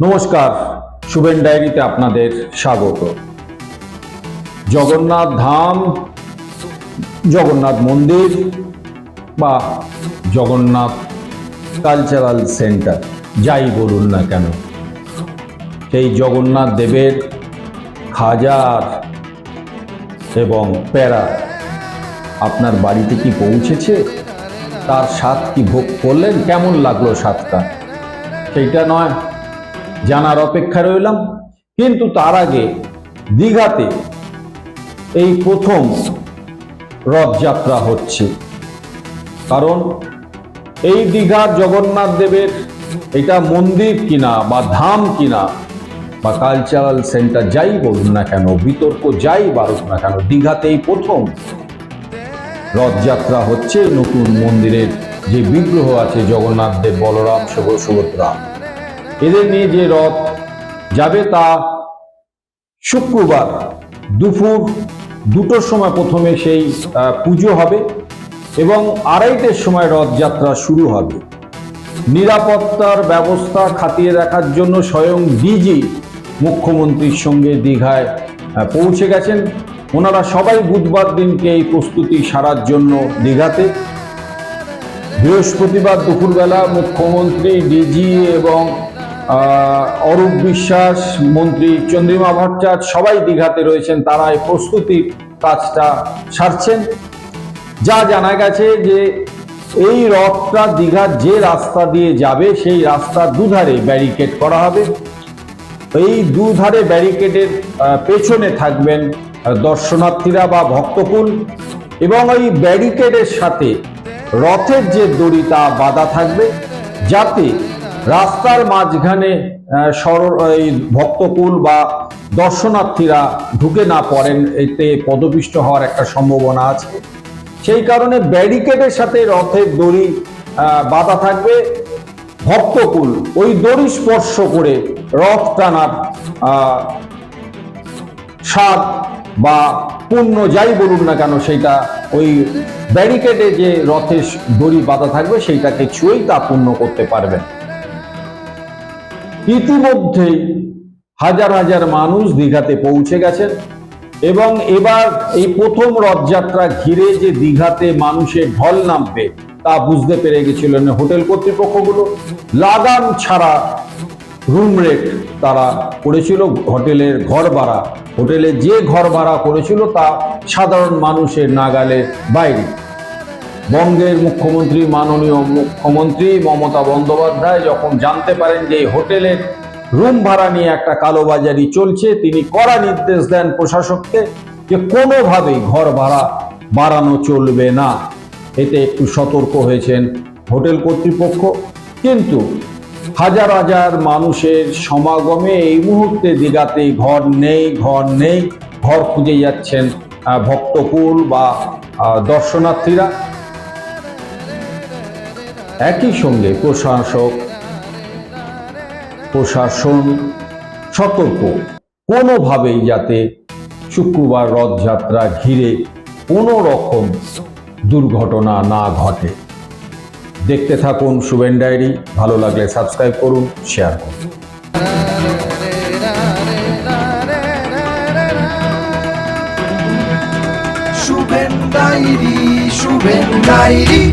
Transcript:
নমস্কার, শুভেন ডায়েরিতে আপনাদের স্বাগত। জগন্নাথ ধাম, জগন্নাথ মন্দির বা জগন্নাথ কালচারাল সেন্টার যাই বলুন না কেন, সেই জগন্নাথ দেবের খাজার এবং প্যারা আপনার বাড়িতে কি পৌঁছেছে? তার স্বাদ কি ভোগ করলেন? কেমন লাগলো স্বাদটা? সেইটা নয় জানার অপেক্ষা রইলাম। কিন্তু তার আগে দীঘাতে এই প্রথম রথযাত্রা হচ্ছে, কারণ এই দীঘার জগন্নাথ দেবের এটা মন্দির কিনা বা ধাম কিনা বা কালচারাল সেন্টার যাই বলুন না কেন, বিতর্ক যাই বাড়ুক না কেন, দীঘাতে এই প্রথম রথযাত্রা হচ্ছে। নতুন মন্দিরের যে বিগ্রহ আছে জগন্নাথ দেব, বলরাম, সুভদ্রা, এদের নিয়ে যে রথ যাবে তা শুক্রবার দুপুর 2টোর সময় প্রথমে সেই পুজো হবে এবং 2:30টার সময় রথযাত্রা শুরু হবে। নিরাপত্তার ব্যবস্থা খাতিয়ে রাখার জন্য স্বয়ং ডিজি মুখ্যমন্ত্রীর সঙ্গে দীঘায় পৌঁছে গেছেন। ওনারা সবাই বুধবার দিনকে এই প্রস্তুতি সারার জন্য দীঘাতে। বৃহস্পতিবার দুপুরবেলা মুখ্যমন্ত্রী, ডিজি এবং অরূপ বিশ্বাস, মন্ত্রী চন্দ্রিমা ভট্টাচার্য সবাই দীঘাতে রয়েছেন। তারা এই প্রস্তুতির কাজটা সারছেন। যা জানা গেছে যে এই রথটা দীঘার যে রাস্তা দিয়ে যাবে সেই রাস্তার দুধারে ব্যারিকেড করা হবে। এই দুধারে ব্যারিকেডের পেছনে থাকবেন দর্শনার্থীরা বা ভক্তকুল, এবং ওই ব্যারিকেডের সাথে রথের যে দড়ি তা বাঁধা থাকবে, যাতে রাস্তার মাঝখানে এই ভক্তকুল বা দর্শনার্থীরা ঢুকে না পড়েন, এতে পদপিষ্ট হওয়ার একটা সম্ভাবনা আছে। সেই কারণে ব্যারিকেডের সাথে রথের দড়ি বাঁধা থাকবে। ভক্তকুল ওই দড়ি স্পর্শ করে রথ টানার স্বাদ বা পুণ্য যাই বলুন না কেন, সেইটা ওই ব্যারিকেডে যে রথের দড়ি বাঁধা থাকবে সেইটাকে ছুঁয়েই তা পূর্ণ করতে পারবেন। ইতিমধ্যেই হাজার হাজার মানুষ দীঘাতে পৌঁছে গেছেন এবং এবার এই প্রথম রথযাত্রা ঘিরে যে দীঘাতে মানুষের ঢল নামবে তা বুঝতে পেরে গেছিলেন হোটেল কর্তৃপক্ষগুলো। লাগাম ছাড়া রুম রেট তারা করেছিল, হোটেলের ঘর ভাড়া, হোটেলে যে ঘর ভাড়া করেছিল তা সাধারণ মানুষের নাগালের বাইরে। বঙ্গের মুখ্যমন্ত্রী, মাননীয় মুখ্যমন্ত্রী মমতা বন্দ্যোপাধ্যায় যখন জানতে পারেন যে হোটেলের রুম ভাড়া নিয়ে একটা কালোবাজারি চলছে, তিনি কড়া নির্দেশ দেন প্রশাসককে যে কোনোভাবেই ঘর ভাড়া বাড়ানো চলবে না। এতে একটু সতর্ক হয়েছেন হোটেল কর্তৃপক্ষ। কিন্তু হাজার হাজার মানুষের সমাগমে এই মুহূর্তে দীঘাতে ঘর নেই, ঘর খুঁজে যাচ্ছেন ভক্তকুল বা দর্শনার্থীরা। একই সঙ্গে প্রশাসন সতর্ক, কোনোভাবেই যাতে শুক্রবার রথযাত্রা ঘিরে কোনো রকম দুর্ঘটনা না ঘটে। দেখতে থাকুন শুভেন ডায়েরি। ভালো লাগলে সাবস্ক্রাইব করুন, শেয়ার করুন। Shubhen diary, Shubhen diary.